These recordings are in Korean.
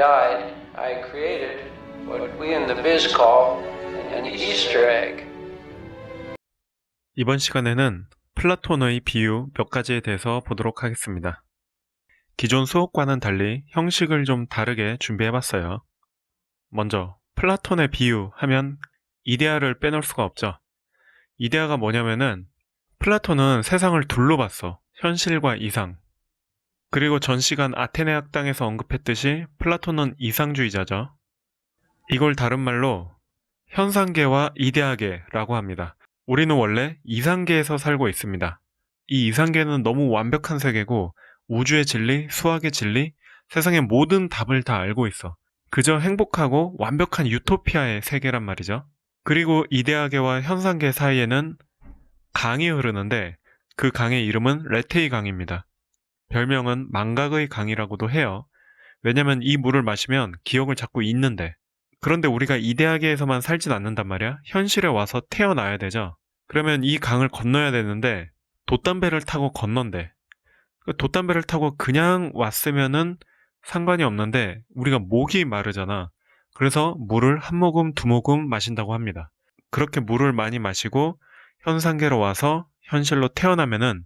died, I created what we in the biz call an Easter egg. 이번 시간에는 플라톤의 비유 몇 가지에 대해서 보도록 하겠습니다. 기존 수업과는 달리 형식을 좀 다르게 준비해봤어요. 먼저 플라톤의 비유 하면 이데아를 빼놓을 수가 없죠. 이데아가 뭐냐면은 플라톤은 세상을 둘로 봤어. 현실과 이상. 그리고 전 시간 아테네 학당에서 언급했듯이 플라톤은 이상주의자죠. 이걸 다른 말로 현상계와 이데아계라고 합니다. 우리는 원래 이상계에서 살고 있습니다. 이 이상계는 너무 완벽한 세계고 우주의 진리, 수학의 진리, 세상의 모든 답을 다 알고 있어. 그저 행복하고 완벽한 유토피아의 세계란 말이죠. 그리고 이데아계와 현상계 사이에는 강이 흐르는데 그 강의 이름은 레테이 강입니다. 별명은 망각의 강이라고도 해요. 왜냐면 이 물을 마시면 기억을 자꾸 잊는데. 그런데 우리가 이데아계에서만 살진 않는단 말이야. 현실에 와서 태어나야 되죠. 그러면 이 강을 건너야 되는데 돛담배를 타고 건넌대. 돛담배를 타고 그냥 왔으면은 상관이 없는데 우리가 목이 마르잖아. 그래서 물을 한 모금 두 모금 마신다고 합니다. 그렇게 물을 많이 마시고 현상계로 와서 현실로 태어나면은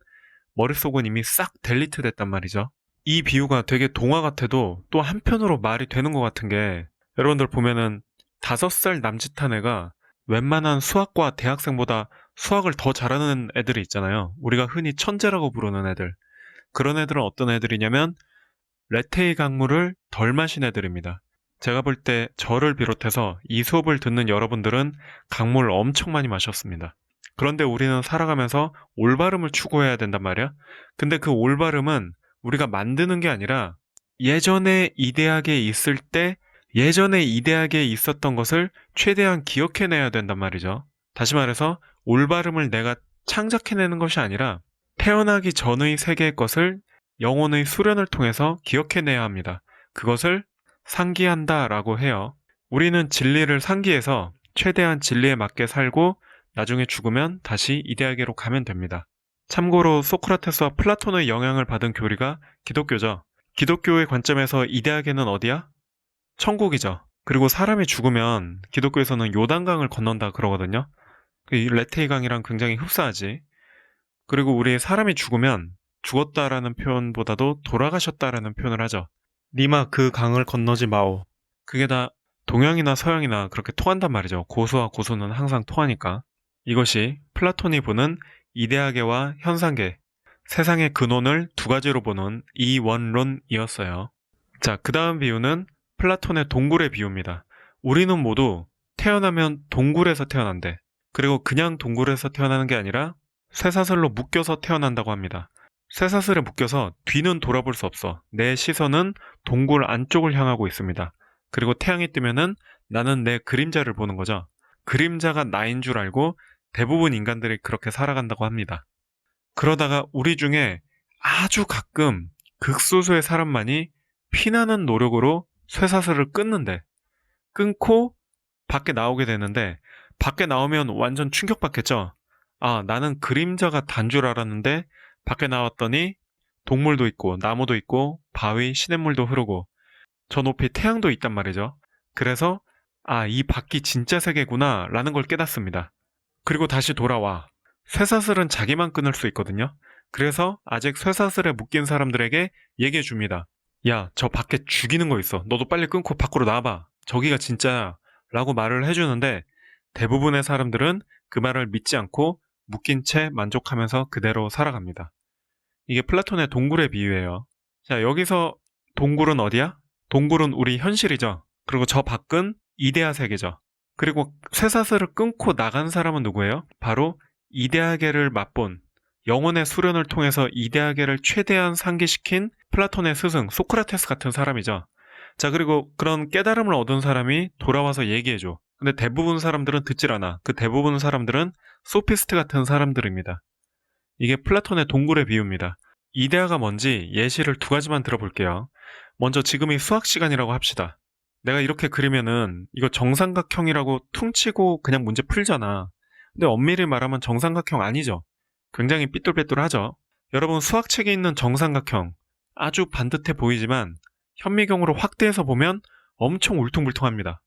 머릿속은 이미 싹 델리트 됐단 말이죠. 이 비유가 되게 동화 같아도 또 한편으로 말이 되는 것 같은 게 여러분들 보면은 5살 남짓한 애가 웬만한 수학과 대학생보다 수학을 더 잘하는 애들이 있잖아요. 우리가 흔히 천재라고 부르는 애들. 그런 애들은 어떤 애들이냐면 레테이 강물을 덜 마신 애들입니다. 제가 볼 때 저를 비롯해서 이 수업을 듣는 여러분들은 강물을 엄청 많이 마셨습니다. 그런데 우리는 살아가면서 올바름을 추구해야 된단 말이야. 근데 그 올바름은 우리가 만드는 게 아니라 예전에 이 대학에 있을 때 예전에 이 대학에 있었던 것을 최대한 기억해내야 된단 말이죠. 다시 말해서 올바름을 내가 창작해내는 것이 아니라 태어나기 전의 세계의 것을 영혼의 수련을 통해서 기억해내야 합니다. 그것을 상기한다라고 해요. 우리는 진리를 상기해서 최대한 진리에 맞게 살고 나중에 죽으면 다시 이데아계로 가면 됩니다. 참고로 소크라테스와 플라톤의 영향을 받은 교리가 기독교죠. 기독교의 관점에서 이데아계는 어디야? 천국이죠. 그리고 사람이 죽으면 기독교에서는 요단강을 건넌다 그러거든요. 이 레테이 강이랑 굉장히 흡사하지. 그리고 우리 사람이 죽으면 죽었다라는 표현보다도 돌아가셨다라는 표현을 하죠. 니마 그 강을 건너지 마오. 그게 다 동양이나 서양이나 그렇게 통한단 말이죠. 고수와 고수는 항상 통하니까. 이것이 플라톤이 보는 이데아계와 현상계, 세상의 근원을 두 가지로 보는 이원론이었어요. 자, 그 다음 비유는 플라톤의 동굴의 비유입니다. 우리는 모두 태어나면 동굴에서 태어난대. 그리고 그냥 동굴에서 태어나는 게 아니라 쇠사슬로 묶여서 태어난다고 합니다. 쇠사슬에 묶여서 뒤는 돌아볼 수 없어. 내 시선은 동굴 안쪽을 향하고 있습니다. 그리고 태양이 뜨면은 나는 내 그림자를 보는 거죠. 그림자가 나인 줄 알고 대부분 인간들이 그렇게 살아간다고 합니다. 그러다가 우리 중에 아주 가끔 극소수의 사람만이 피나는 노력으로 쇠사슬을 끊는데 끊고 밖에 나오게 되는데 밖에 나오면 완전 충격받겠죠. 아, 나는 그림자가 단 줄 알았는데 밖에 나왔더니 동물도 있고 나무도 있고 바위, 시냇물도 흐르고 저 높이 태양도 있단 말이죠. 그래서 아, 이 밖이 진짜 세계구나 라는 걸 깨닫습니다. 그리고 다시 돌아와. 쇠사슬은 자기만 끊을 수 있거든요. 그래서 아직 쇠사슬에 묶인 사람들에게 얘기해 줍니다. 야, 저 밖에 죽이는 거 있어. 너도 빨리 끊고 밖으로 나와봐. 저기가 진짜야. 라고 말을 해주는데 대부분의 사람들은 그 말을 믿지 않고 묶인 채 만족하면서 그대로 살아갑니다. 이게 플라톤의 동굴의 비유예요. 자, 여기서 동굴은 어디야? 동굴은 우리 현실이죠. 그리고 저 밖은 이데아 세계죠. 그리고 쇠사슬을 끊고 나간 사람은 누구예요? 바로 이데아계를 맛본 영혼의 수련을 통해서 이데아계를 최대한 상기시킨 플라톤의 스승 소크라테스 같은 사람이죠. 자, 그리고 그런 깨달음을 얻은 사람이 돌아와서 얘기해줘. 근데 대부분 사람들은 듣질 않아. 그 대부분 사람들은 소피스트 같은 사람들입니다. 이게 플라톤의 동굴의 비유입니다. 이데아가 뭔지 예시를 두 가지만 들어볼게요. 먼저 지금이 수학 시간이라고 합시다. 내가 이렇게 그리면은 이거 정삼각형이라고 퉁치고 그냥 문제 풀잖아. 근데 엄밀히 말하면 정삼각형 아니죠. 굉장히 삐뚤빼뚤하죠. 여러분 수학책에 있는 정삼각형 아주 반듯해 보이지만 현미경으로 확대해서 보면 엄청 울퉁불퉁합니다.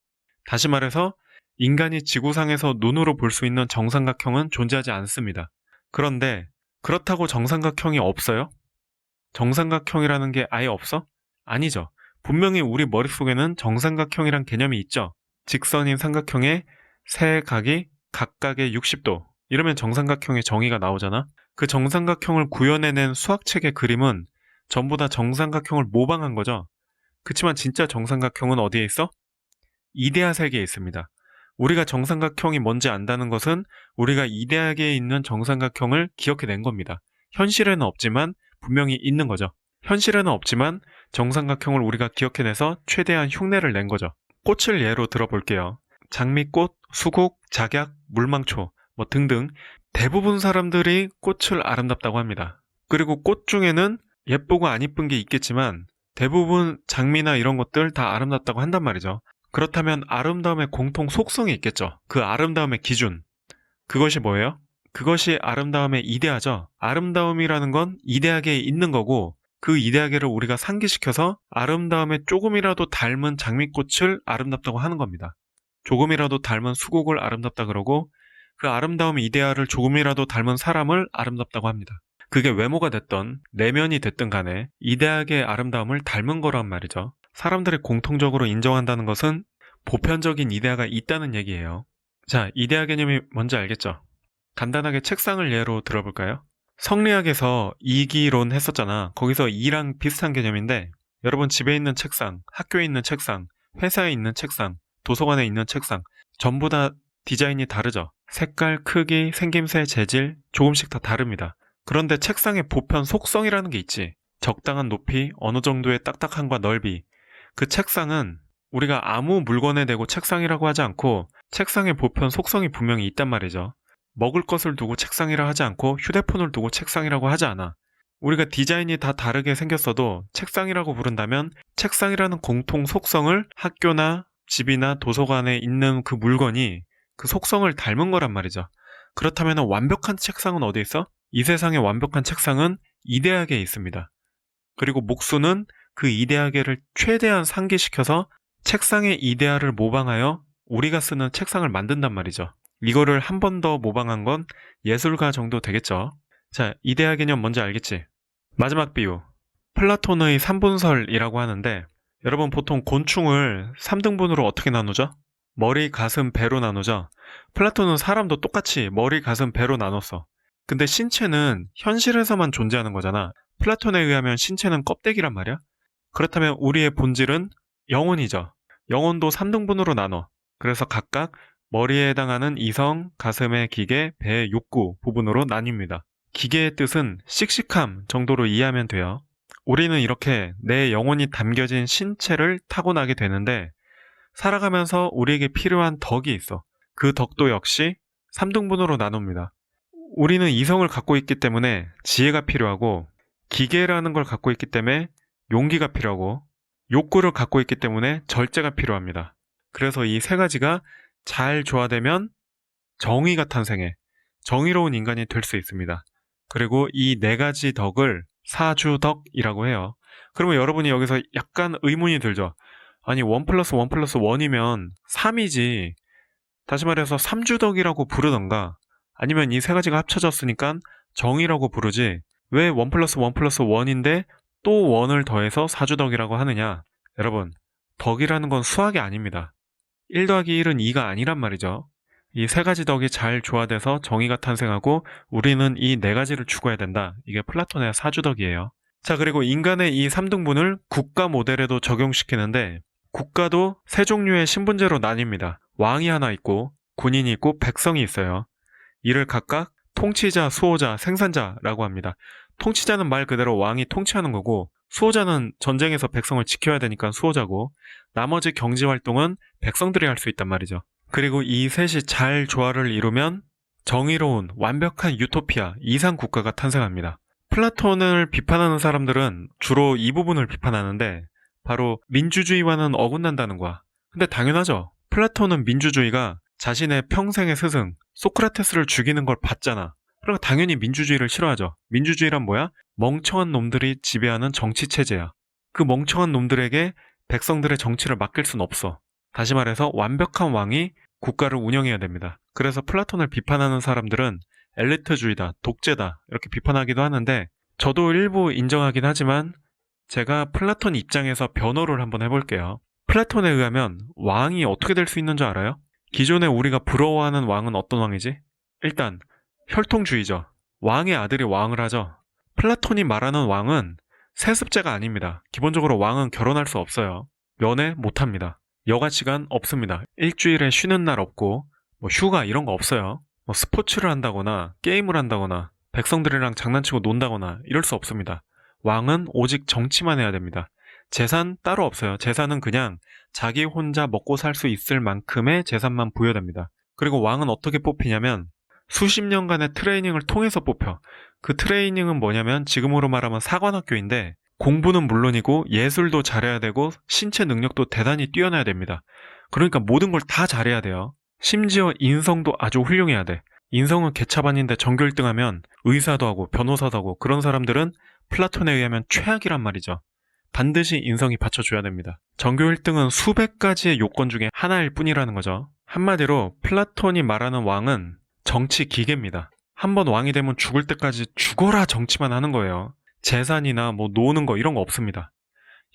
다시 말해서 인간이 지구상에서 눈으로 볼 수 있는 정삼각형은 존재하지 않습니다. 그런데 그렇다고 정삼각형이 없어요? 정삼각형이라는 게 아예 없어? 아니죠. 분명히 우리 머릿속에는 정삼각형이란 개념이 있죠. 직선인 삼각형의 세 각이 각각의 60도. 이러면 정삼각형의 정의가 나오잖아. 그 정삼각형을 구현해낸 수학책의 그림은 전부 다 정삼각형을 모방한 거죠. 그치만 진짜 정삼각형은 어디에 있어? 이데아 세계에 있습니다. 우리가 정삼각형이 뭔지 안다는 것은 우리가 이데아계에 있는 정삼각형을 기억해낸 겁니다. 현실에는 없지만 분명히 있는 거죠. 현실에는 없지만 정삼각형을 우리가 기억해내서 최대한 흉내를 낸 거죠. 꽃을 예로 들어볼게요. 장미꽃, 수국, 작약, 물망초 등등 대부분 사람들이 꽃을 아름답다고 합니다. 그리고 꽃 중에는 예쁘고 안 이쁜 게 있겠지만 대부분 장미나 이런 것들 다 아름답다고 한단 말이죠. 그렇다면 아름다움의 공통 속성이 있겠죠. 그 아름다움의 기준. 그것이 뭐예요? 그것이 아름다움의 이데아죠. 아름다움이라는 건 이데아계에 있는 거고 그 이데아계를 우리가 상기시켜서 아름다움에 조금이라도 닮은 장미꽃을 아름답다고 하는 겁니다. 조금이라도 닮은 수국을 아름답다 그러고 그 아름다움의 이데아를 조금이라도 닮은 사람을 아름답다고 합니다. 그게 외모가 됐던 내면이 됐든 간에 이데아계의 아름다움을 닮은 거란 말이죠. 사람들이 공통적으로 인정한다는 것은 보편적인 이데아가 있다는 얘기예요. 자, 이데아 개념이 뭔지 알겠죠? 간단하게 책상을 예로 들어볼까요? 성리학에서 이기론 했었잖아. 거기서 이랑 비슷한 개념인데 여러분 집에 있는 책상, 학교에 있는 책상, 회사에 있는 책상, 도서관에 있는 책상 전부 다 디자인이 다르죠. 색깔, 크기, 생김새, 재질 조금씩 다 다릅니다. 그런데 책상의 보편 속성이라는 게 있지. 적당한 높이, 어느 정도의 딱딱함과 넓이. 그 책상은 우리가 아무 물건에 대고 책상이라고 하지 않고 책상의 보편 속성이 분명히 있단 말이죠. 먹을 것을 두고 책상이라 하지 않고 휴대폰을 두고 책상이라고 하지 않아. 우리가 디자인이 다 다르게 생겼어도 책상이라고 부른다면 책상이라는 공통 속성을 학교나 집이나 도서관에 있는 그 물건이 그 속성을 닮은 거란 말이죠. 그렇다면 완벽한 책상은 어디 있어? 이 세상의 완벽한 책상은 이데아계에 있습니다. 그리고 목수는 그 이데아계를 최대한 상기시켜서 책상의 이데아를 모방하여 우리가 쓰는 책상을 만든단 말이죠. 이거를 한 번 더 모방한 건 예술가 정도 되겠죠. 자, 이데아 개념 뭔지 알겠지? 마지막 비유. 플라톤의 3분설이라고 하는데 여러분 보통 곤충을 3등분으로 어떻게 나누죠? 머리, 가슴, 배로 나누죠. 플라톤은 사람도 똑같이 머리, 가슴, 배로 나눴어. 근데 신체는 현실에서만 존재하는 거잖아. 플라톤에 의하면 신체는 껍데기란 말이야. 그렇다면 우리의 본질은 영혼이죠. 영혼도 3등분으로 나눠. 그래서 각각 머리에 해당하는 이성, 가슴의 기계, 배의 욕구 부분으로 나뉩니다. 기계의 뜻은 씩씩함 정도로 이해하면 돼요. 우리는 이렇게 내 영혼이 담겨진 신체를 타고나게 되는데 살아가면서 우리에게 필요한 덕이 있어. 그 덕도 역시 3등분으로 나눕니다. 우리는 이성을 갖고 있기 때문에 지혜가 필요하고 기계라는 걸 갖고 있기 때문에 용기가 필요하고 욕구를 갖고 있기 때문에 절제가 필요합니다. 그래서 이 세 가지가 잘 조화되면 정의가 탄생해 정의로운 인간이 될 수 있습니다. 그리고 이 네 가지 덕을 사주덕이라고 해요. 그러면 여러분이 여기서 약간 의문이 들죠. 아니 1+1+1이면 3이지. 다시 말해서 3주덕이라고 부르던가 아니면 이 세 가지가 합쳐졌으니까 정의라고 부르지 왜 1+1+1인데 또 1을 더해서 4주덕이라고 하느냐. 여러분 덕이라는 건 수학이 아닙니다. 1 더하기 1은 2가 아니란 말이죠. 이 세 가지 덕이 잘 조화돼서 정의가 탄생하고 우리는 이 네 가지를 추구해야 된다. 이게 플라톤의 사주덕이에요. 자, 그리고 인간의 이 3등분을 국가 모델에도 적용시키는데 국가도 세 종류의 신분제로 나뉩니다. 왕이 하나 있고 군인이 있고 백성이 있어요. 이를 각각 통치자, 수호자, 생산자라고 합니다. 통치자는 말 그대로 왕이 통치하는 거고 수호자는 전쟁에서 백성을 지켜야 되니까 수호자고 나머지 경제활동은 백성들이 할 수 있단 말이죠. 그리고 이 셋이 잘 조화를 이루면 정의로운 완벽한 유토피아, 이상 국가가 탄생합니다. 플라톤을 비판하는 사람들은 주로 이 부분을 비판하는데 바로 민주주의와는 어긋난다는 거야. 근데 당연하죠. 플라톤은 민주주의가 자신의 평생의 스승 소크라테스를 죽이는 걸 봤잖아. 그러니까 당연히 민주주의를 싫어하죠. 민주주의란 뭐야? 멍청한 놈들이 지배하는 정치체제야. 그 멍청한 놈들에게 백성들의 정치를 맡길 순 없어. 다시 말해서 완벽한 왕이 국가를 운영해야 됩니다. 그래서 플라톤을 비판하는 사람들은 엘리트주의다, 독재다 이렇게 비판하기도 하는데 저도 일부 인정하긴 하지만 제가 플라톤 입장에서 변호를 한번 해볼게요. 플라톤에 의하면 왕이 어떻게 될 수 있는 줄 알아요? 기존에 우리가 부러워하는 왕은 어떤 왕이지? 일단 혈통주의죠. 왕의 아들이 왕을 하죠. 플라톤이 말하는 왕은 세습제가 아닙니다. 기본적으로 왕은 결혼할 수 없어요. 면회 못합니다. 여가시간 없습니다. 일주일에 쉬는 날 없고 뭐 휴가 이런 거 없어요. 뭐 스포츠를 한다거나 게임을 한다거나 백성들이랑 장난치고 논다거나 이럴 수 없습니다. 왕은 오직 정치만 해야 됩니다. 재산 따로 없어요. 재산은 그냥 자기 혼자 먹고 살 수 있을 만큼의 재산만 부여됩니다. 그리고 왕은 어떻게 뽑히냐면 수십 년간의 트레이닝을 통해서 뽑혀. 그 트레이닝은 뭐냐면 지금으로 말하면 사관학교인데 공부는 물론이고 예술도 잘해야 되고 신체 능력도 대단히 뛰어나야 됩니다. 그러니까 모든 걸 다 잘해야 돼요. 심지어 인성도 아주 훌륭해야 돼. 인성은 개차반인데 전교 1등 하면 의사도 하고 변호사도 하고 그런 사람들은 플라톤에 의하면 최악이란 말이죠. 반드시 인성이 받쳐줘야 됩니다. 전교 1등은 수백 가지의 요건 중에 하나일 뿐이라는 거죠. 한마디로 플라톤이 말하는 왕은 정치 기계입니다. 한번 왕이 되면 죽을 때까지 죽어라 정치만 하는 거예요. 재산이나 뭐 노는 거 이런 거 없습니다.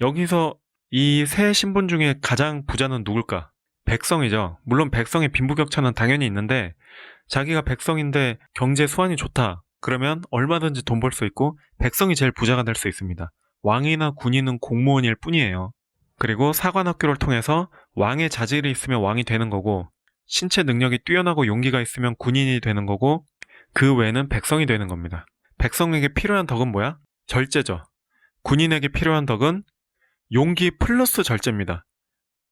여기서 이 세 신분 중에 가장 부자는 누굴까? 백성이죠. 물론 백성의 빈부격차는 당연히 있는데 자기가 백성인데 경제 수완이 좋다. 그러면 얼마든지 돈 벌 수 있고 백성이 제일 부자가 될 수 있습니다. 왕이나 군인은 공무원일 뿐이에요. 그리고 사관학교를 통해서 왕의 자질이 있으면 왕이 되는 거고 신체 능력이 뛰어나고 용기가 있으면 군인이 되는 거고 그 외에는 백성이 되는 겁니다. 백성에게 필요한 덕은 뭐야? 절제죠. 군인에게 필요한 덕은 용기 플러스 절제입니다.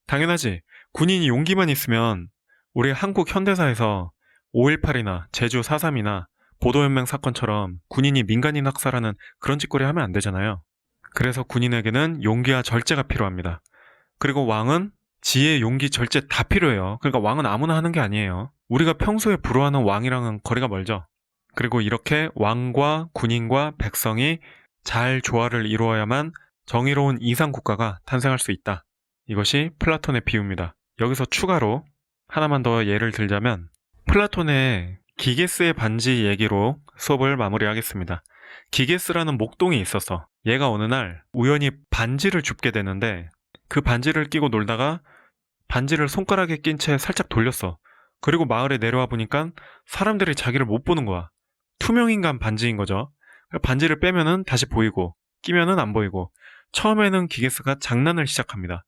당연하지. 군인이 용기만 있으면 우리 한국 현대사에서 5.18이나 제주 4.3이나 보도연맹 사건처럼 군인이 민간인 학살하는 그런 짓거리 하면 안 되잖아요. 그래서 군인에게는 용기와 절제가 필요합니다. 그리고 왕은 지혜, 용기, 절제 다 필요해요. 그러니까 왕은 아무나 하는 게 아니에요. 우리가 평소에 부러워하는 왕이랑은 거리가 멀죠. 그리고 이렇게 왕과 군인과 백성이 잘 조화를 이루어야만 정의로운 이상 국가가 탄생할 수 있다. 이것이 플라톤의 비유입니다. 여기서 추가로 하나만 더 예를 들자면 플라톤의 기게스의 반지 얘기로 수업을 마무리하겠습니다. 기게스라는 목동이 있었어. 얘가 어느 날 우연히 반지를 줍게 되는데 그 반지를 끼고 놀다가 반지를 손가락에 낀 채 살짝 돌렸어. 그리고 마을에 내려와 보니까 사람들이 자기를 못 보는 거야. 투명인간 반지인 거죠. 반지를 빼면은 다시 보이고 끼면은 안 보이고 처음에는 기게스가 장난을 시작합니다.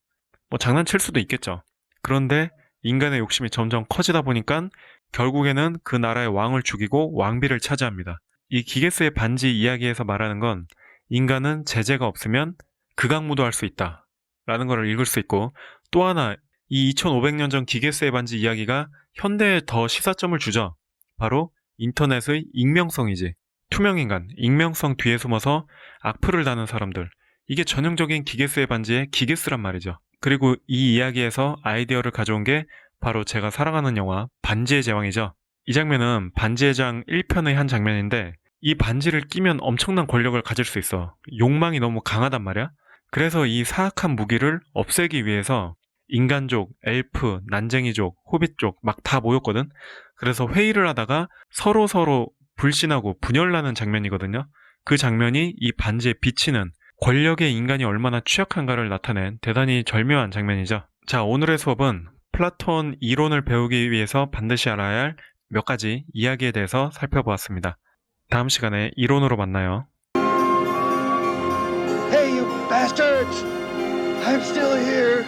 뭐 장난칠 수도 있겠죠. 그런데 인간의 욕심이 점점 커지다 보니까 결국에는 그 나라의 왕을 죽이고 왕비를 차지합니다. 이 기게스의 반지 이야기에서 말하는 건 인간은 제재가 없으면 극악무도할 수 있다 라는 걸 읽을 수 있고 또 하나 이 2500년 전 기게스의 반지 이야기가 현대에 더 시사점을 주죠. 바로 인터넷의 익명성이지. 투명인간, 익명성 뒤에 숨어서 악플을 다는 사람들. 이게 전형적인 기게스의 반지의 기게스란 말이죠. 그리고 이 이야기에서 아이디어를 가져온 게 바로 제가 사랑하는 영화 반지의 제왕이죠. 이 장면은 반지의 제왕 1편의 한 장면인데 이 반지를 끼면 엄청난 권력을 가질 수 있어. 욕망이 너무 강하단 말이야. 그래서 이 사악한 무기를 없애기 위해서 인간족, 엘프, 난쟁이족, 호빗족 막 다 모였거든. 그래서 회의를 하다가 서로 불신하고 분열나는 장면이거든요. 그 장면이 이 반지에 비치는 권력에 인간이 얼마나 취약한가를 나타낸 대단히 절묘한 장면이죠. 자, 오늘의 수업은 플라톤 이론을 배우기 위해서 반드시 알아야 할 몇 가지 이야기에 대해서 살펴보았습니다. 다음 시간에 이론으로 만나요. Hey, you bastards! I'm still here.